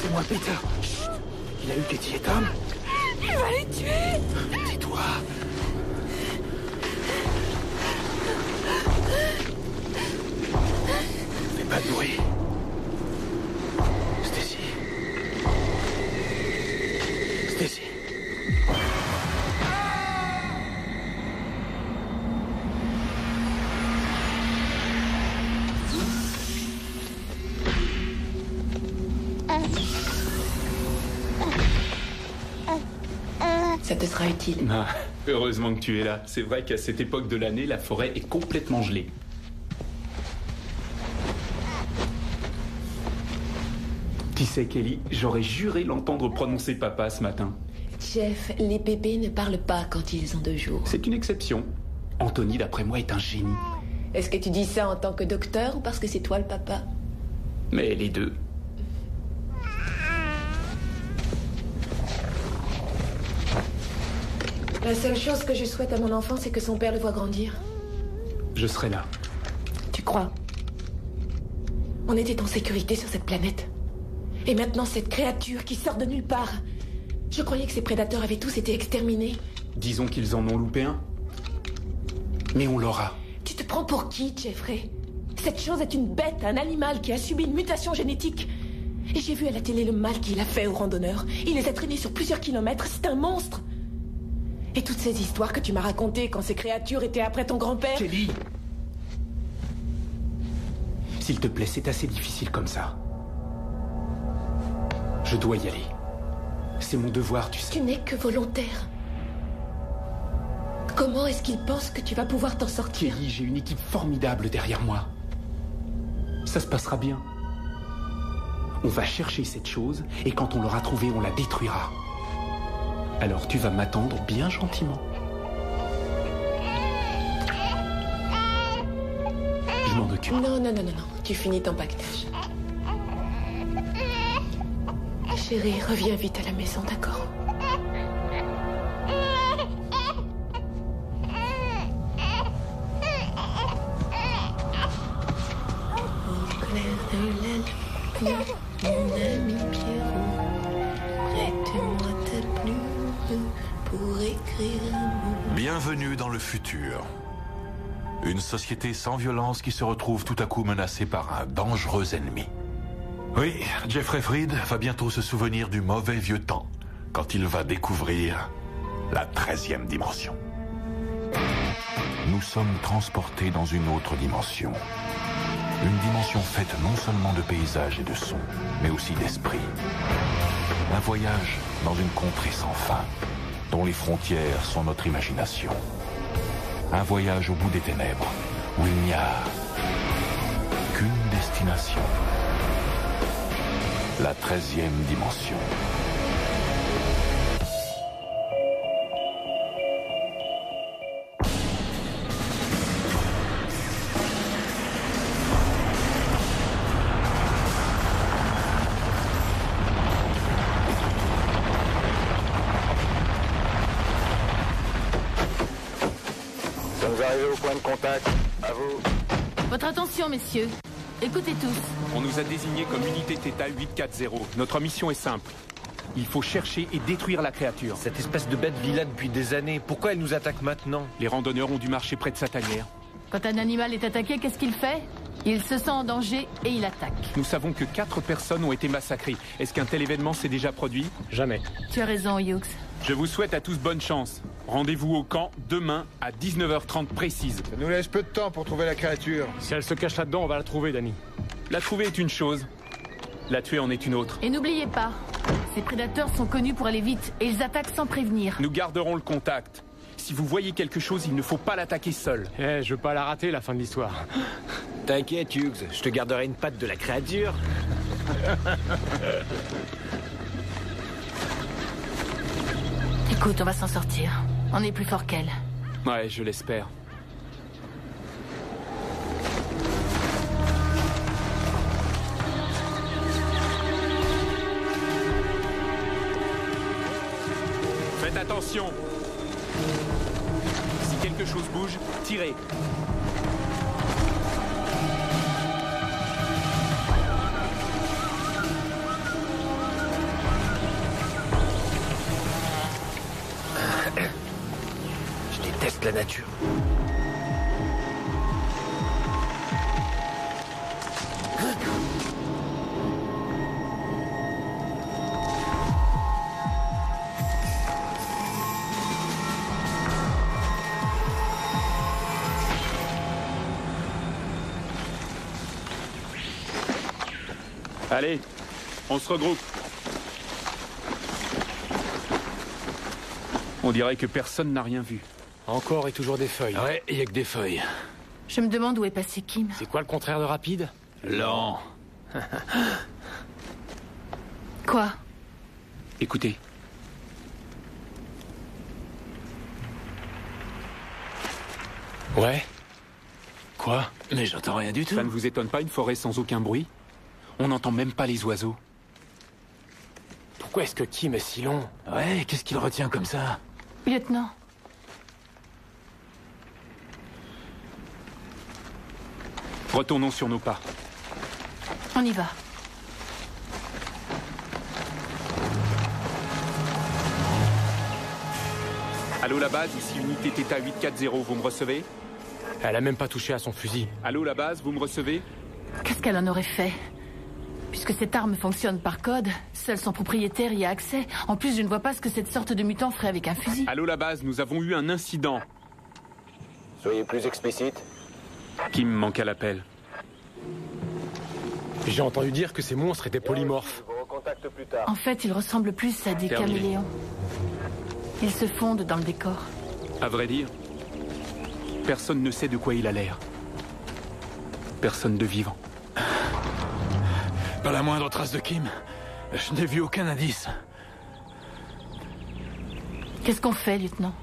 C'est moi, Peter. Chut. Il a eu Katie et Tom. Il va les tuer. Tais-toi. Fais pas de bruit. Stacy. Stacy. Ça te sera utile. Ah, heureusement que tu es là. C'est vrai qu'à cette époque de l'année, la forêt est complètement gelée. Tu sais, Kelly, j'aurais juré l'entendre prononcer papa ce matin. Jeff, les bébés ne parlent pas quand ils ont 2 jours. C'est une exception. Anthony, d'après moi, est un génie. Est-ce que tu dis ça en tant que docteur ou parce que c'est toi le papa? Mais les deux. La seule chose que je souhaite à mon enfant, c'est que son père le voie grandir. Je serai là. Tu crois? On était en sécurité sur cette planète. Et maintenant, cette créature qui sort de nulle part. Je croyais que ces prédateurs avaient tous été exterminés. Disons qu'ils en ont loupé un. Mais on l'aura. Tu te prends pour qui, Jeffrey? Cette chose est une bête, un animal qui a subi une mutation génétique. Et j'ai vu à la télé le mal qu'il a fait aux randonneurs. Il les a traînés sur plusieurs kilomètres. C'est un monstre. Et toutes ces histoires que tu m'as racontées quand ces créatures étaient après ton grand-père... Kelly! S'il te plaît, c'est assez difficile comme ça. Je dois y aller. C'est mon devoir, tu sais. Tu n'es que volontaire. Comment est-ce qu'il pense que tu vas pouvoir t'en sortir? Kelly, j'ai une équipe formidable derrière moi. Ça se passera bien. On va chercher cette chose, et quand on l'aura trouvée, on la détruira. Alors tu vas m'attendre bien gentiment. Je m'en occupe. Non. Tu finis ton pactage. Chérie, reviens vite à la maison, d'accord? Au clair de la lune, mon ami Pierrot, prête-moi ta plume pour écrire un mot. Bienvenue dans le futur. Une société sans violence qui se retrouve tout à coup menacée par un dangereux ennemi. Oui, Jeffrey Fried va bientôt se souvenir du mauvais vieux temps, quand il va découvrir la 13e dimension. Nous sommes transportés dans une autre dimension. Une dimension faite non seulement de paysages et de sons, mais aussi d'esprit. Un voyage dans une contrée sans fin, dont les frontières sont notre imagination. Un voyage au bout des ténèbres, où il n'y a qu'une destination. La 13e dimension. Nous arrivons au point de contact. À vous. Votre attention, messieurs. Écoutez tous. On nous a désignés comme unité Theta 840. Notre mission est simple. Il faut chercher et détruire la créature. Cette espèce de bête vit là depuis des années. Pourquoi elle nous attaque maintenant? Les randonneurs ont dû marcher près de sa tanière. Quand un animal est attaqué, qu'est-ce qu'il fait? Il se sent en danger et il attaque. Nous savons que 4 personnes ont été massacrées. Est-ce qu'un tel événement s'est déjà produit? Jamais. Tu as raison, Hughes. Je vous souhaite à tous bonne chance. Rendez-vous au camp demain à 19h30 précise. Ça nous laisse peu de temps pour trouver la créature. Si elle se cache là-dedans, on va la trouver, Danny. La trouver est une chose. La tuer en est une autre. Et n'oubliez pas, ces prédateurs sont connus pour aller vite et ils attaquent sans prévenir. Nous garderons le contact. Si vous voyez quelque chose, il ne faut pas l'attaquer seul. Je veux pas la rater, la fin de l'histoire. T'inquiète, Hughes, je te garderai une patte de la créature. Écoute, on va s'en sortir. On est plus fort qu'elle. Ouais, je l'espère. Faites attention. Si quelque chose bouge, tirez. la nature. Allez, on se regroupe. On dirait que personne n'a rien vu. Encore et toujours des feuilles. Ouais, il y a que des feuilles. Je me demande où est passé Kim. C'est quoi le contraire de rapide? Lent. Quoi? Écoutez. Ouais. Quoi? Mais j'entends rien du tout. Ça ne vous étonne pas, une forêt sans aucun bruit? On n'entend même pas les oiseaux. Pourquoi est-ce que Kim est si long? Ouais, qu'est-ce qu'il retient comme ça? Lieutenant. Retournons sur nos pas. On y va. Allô la base, ici unité Theta 840, vous me recevez? Elle a même pas touché à son fusil. Allô la base, vous me recevez? Qu'est-ce qu'elle en aurait fait? Puisque cette arme fonctionne par code, seul son propriétaire y a accès. En plus, je ne vois pas ce que cette sorte de mutant ferait avec un fusil. Allô la base, nous avons eu un incident. Soyez plus explicite. Kim manque à l'appel. J'ai entendu dire que ces monstres étaient polymorphes. Je vous recontacte plus tard. En fait, ils ressemblent plus à des Terminé. caméléons. Ils se fondent dans le décor. À vrai dire, personne ne sait de quoi il a l'air. Personne de vivant. Pas la moindre trace de Kim. Je n'ai vu aucun indice. Qu'est-ce qu'on fait, lieutenant?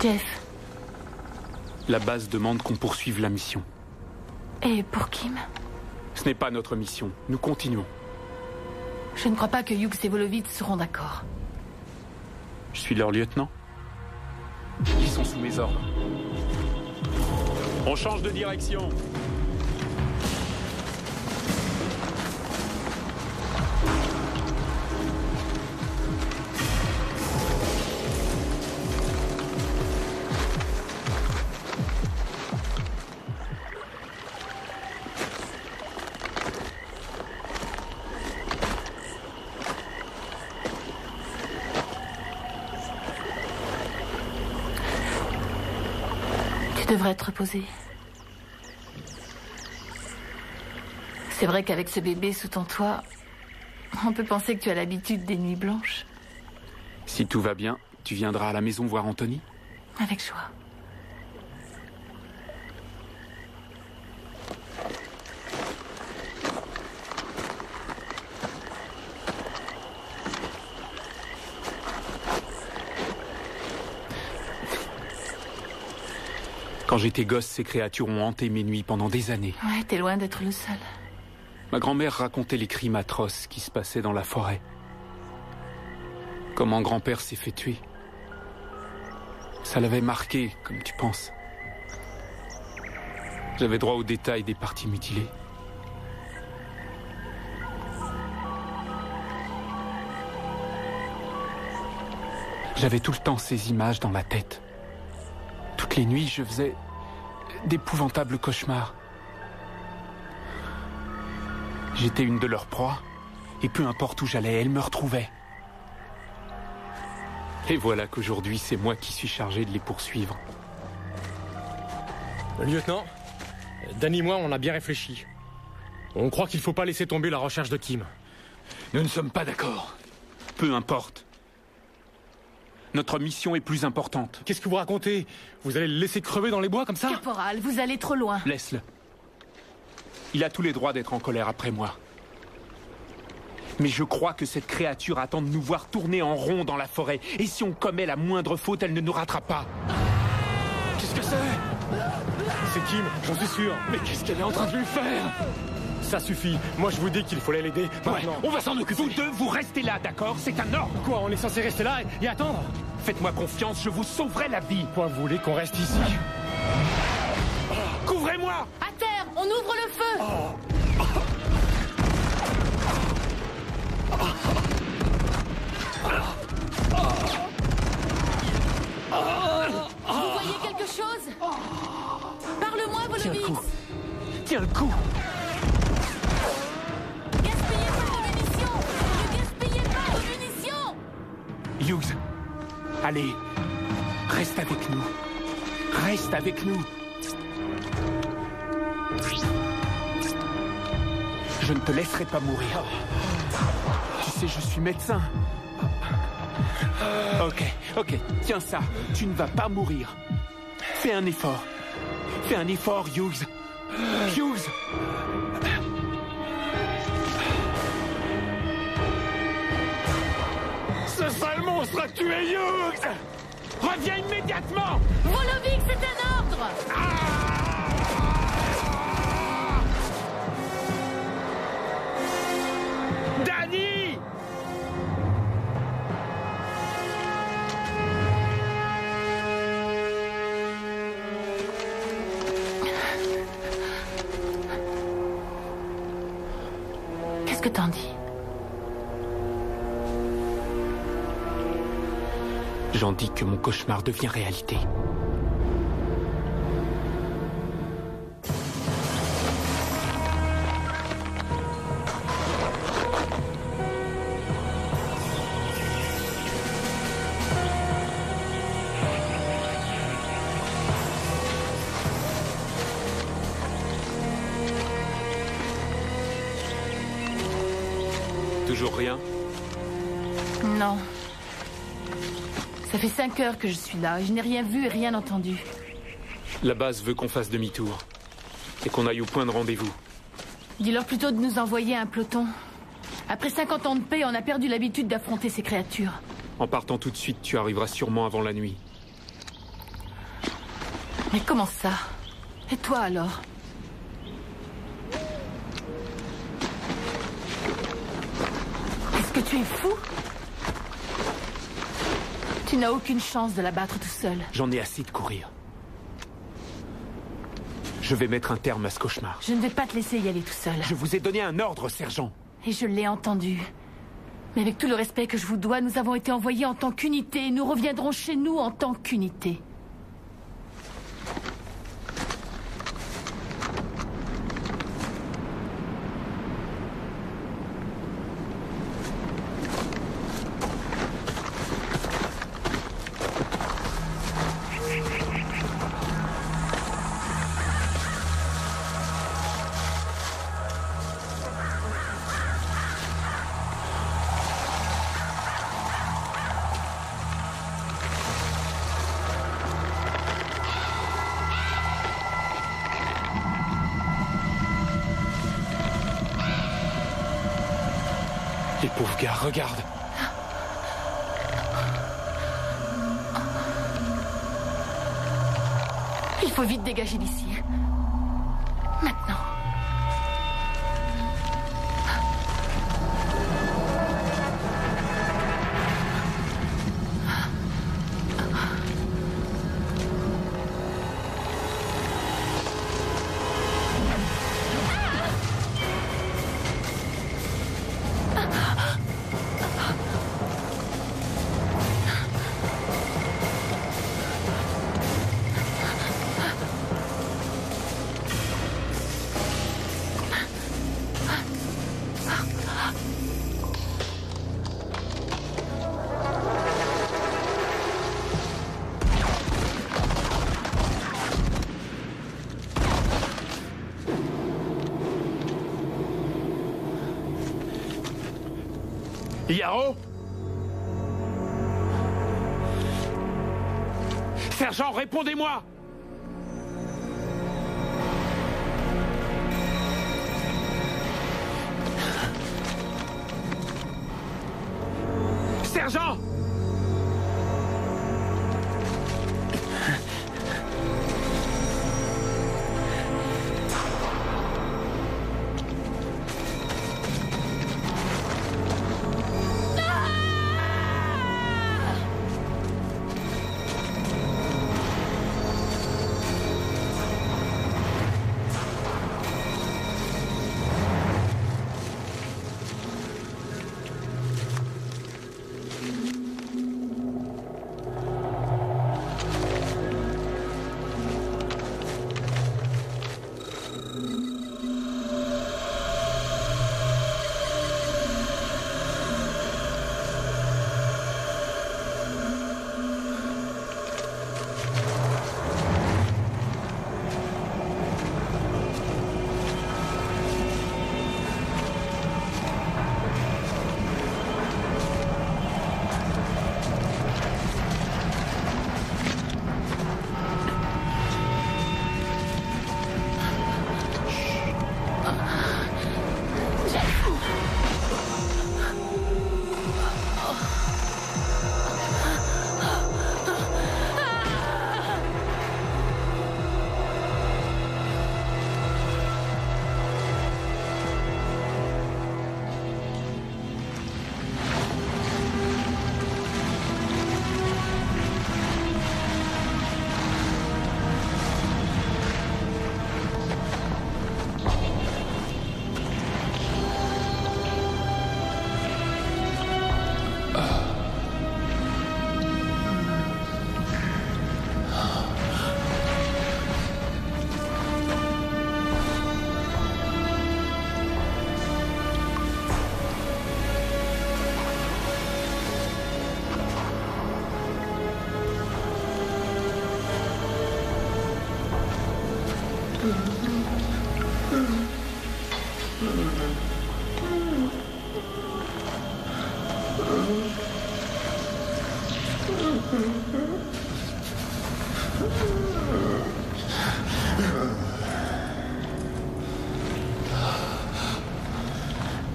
Jeff. La base demande qu'on poursuive la mission. Et pour Kim? Ce n'est pas notre mission. Nous continuons. Je ne crois pas que Hughes et Volovitz seront d'accord. Je suis leur lieutenant. Ils sont sous mes ordres. On change de direction. Tu devrais te reposer. C'est vrai qu'avec ce bébé sous ton toit, on peut penser que tu as l'habitude des nuits blanches. Si tout va bien, tu viendras à la maison voir Anthony? Avec joie. Quand j'étais gosse, ces créatures ont hanté mes nuits pendant des années. Ouais, t'es loin d'être le seul. Ma grand-mère racontait les crimes atroces qui se passaient dans la forêt. Comment grand-père s'est fait tuer. Ça l'avait marqué, comme tu penses. J'avais droit aux détails des parties mutilées. J'avais tout le temps ces images dans la tête. Toutes les nuits, je faisais d'épouvantables cauchemars. J'étais une de leurs proies, et peu importe où j'allais, elles me retrouvaient. Et voilà qu'aujourd'hui, c'est moi qui suis chargé de les poursuivre. Lieutenant, Dan et moi, on a bien réfléchi. On croit qu'il faut pas laisser tomber la recherche de Kim. Nous ne sommes pas d'accord. Peu importe. Notre mission est plus importante. Qu'est-ce que vous racontez? Vous allez le laisser crever dans les bois comme ça? Caporal, vous allez trop loin. Laisse-le. Il a tous les droits d'être en colère après moi. Mais je crois que cette créature attend de nous voir tourner en rond dans la forêt. Et si on commet la moindre faute, elle ne nous rattrape pas. Qu'est-ce que c'est? C'est Kim, j'en suis sûr. Mais qu'est-ce qu'elle est en train de lui faire? Ça suffit. Moi, je vous dis qu'il faut l'aider. Ouais, Maintenant. on va s'en occuper. Vous deux, vous restez là, d'accord? C'est un ordre. Quoi, on est censé rester là et attendre? Faites-moi confiance, je vous sauverai la vie. Quoi, vous voulez qu'on reste ici? Couvrez-moi! À terre, ouvre le feu! Vous voyez quelque chose? Parle-moi, Volovix! Tiens le coup! Gaspillez pas vos munitions! Ne gaspillez pas vos munitions! Hughes, allez, reste avec nous. Reste avec nous. Je ne te laisserai pas mourir. Tu sais, je suis médecin. Ok, tiens ça. Tu ne vas pas mourir. Fais un effort. Fais un effort, Hughes. Hughes! Ce sale monstre a tué Hughes! Reviens immédiatement! Volovix, c'est un ordre! Danny! Qu'est-ce que t'en dis? J'en dis que mon cauchemar devient réalité. Toujours rien? Non. Ça fait 5 heures que je suis là et je n'ai rien vu et rien entendu. La base veut qu'on fasse demi-tour. Et qu'on aille au point de rendez-vous. Dis-leur plutôt de nous envoyer un peloton. Après 50 ans de paix, on a perdu l'habitude d'affronter ces créatures. En partant tout de suite, tu arriveras sûrement avant la nuit. Mais comment ça? Et toi alors? Est-ce que tu es fou? Tu n'as aucune chance de la battre tout seul. J'en ai assez de courir. Je vais mettre un terme à ce cauchemar. Je ne vais pas te laisser y aller tout seul. Je vous ai donné un ordre, sergent. Et je l'ai entendu. Mais avec tout le respect que je vous dois, nous avons été envoyés en tant qu'unité et nous reviendrons chez nous en tant qu'unité. Les pauvres gars, regarde. Il faut vite dégager d'ici. Maintenant. Yaro? Sergent, répondez-moi! Sergent!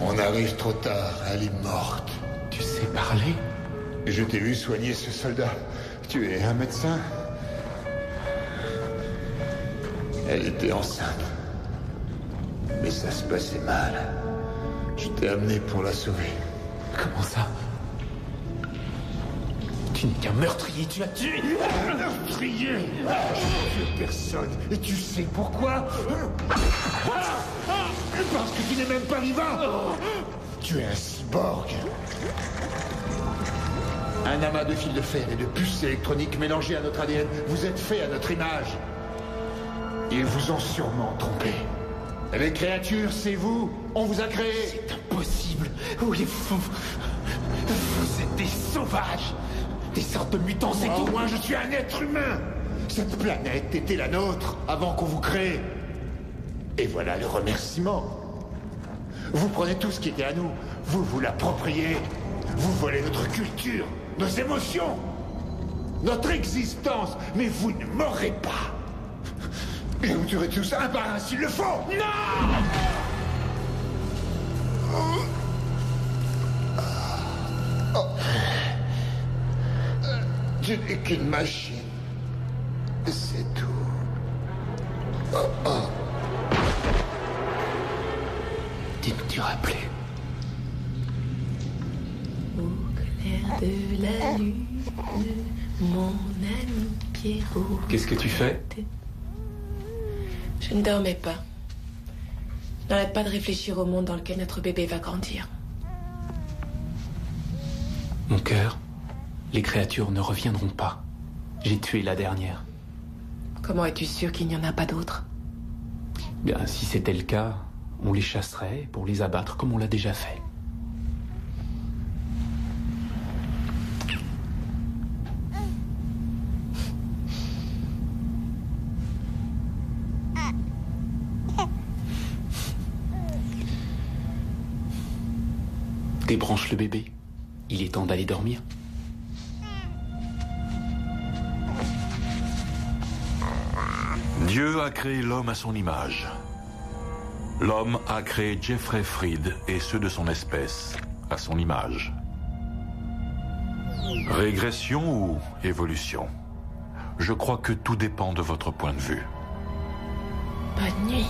On arrive trop tard, elle est morte. Tu sais parler? Je t'ai vu soigner ce soldat. Tu es un médecin? Elle était enceinte. Mais ça se passait mal. Je t'ai amené pour la sauver. Comment ça? Tu n'es qu'un meurtrier, tu as tué! Un meurtrier! Je ne tue personne. Et tu sais pourquoi? Parce que tu n'es même pas vivant! Tu es un cyborg. Un amas de fils de fer et de puces électroniques mélangés à notre ADN. Vous êtes fait à notre image. Ils vous ont sûrement trompé. Les créatures, c'est vous. On vous a créé. C'est impossible. Oui, vous êtes des sauvages. Des sortes de mutants, c'est tout. Moi, je suis un être humain. Cette planète était la nôtre avant qu'on vous crée. Et voilà le remerciement. Vous prenez tout ce qui était à nous. Vous vous l'appropriez. Vous volez notre culture, nos émotions, notre existence. Mais vous ne m'aurez pas. Et vous tuerez tous un par un s'il le faut. Non! Tu n'es qu'une machine. C'est tout. Tu ne tueras plus. Au clair de la lune, mon ami Pierrot. Qu'est-ce que tu fais? Je ne dormais pas. Je n'arrête pas de réfléchir au monde dans lequel notre bébé va grandir. Mon cœur, les créatures ne reviendront pas. J'ai tué la dernière. Comment es-tu sûr qu'il n'y en a pas d'autres? Bien, si c'était le cas, on les chasserait pour les abattre comme on l'a déjà fait. Débranche le bébé. Il est temps d'aller dormir. Dieu a créé l'homme à son image. L'homme a créé Jeffrey Fried et ceux de son espèce à son image. Régression ou évolution? Je crois que tout dépend de votre point de vue. Bonne nuit.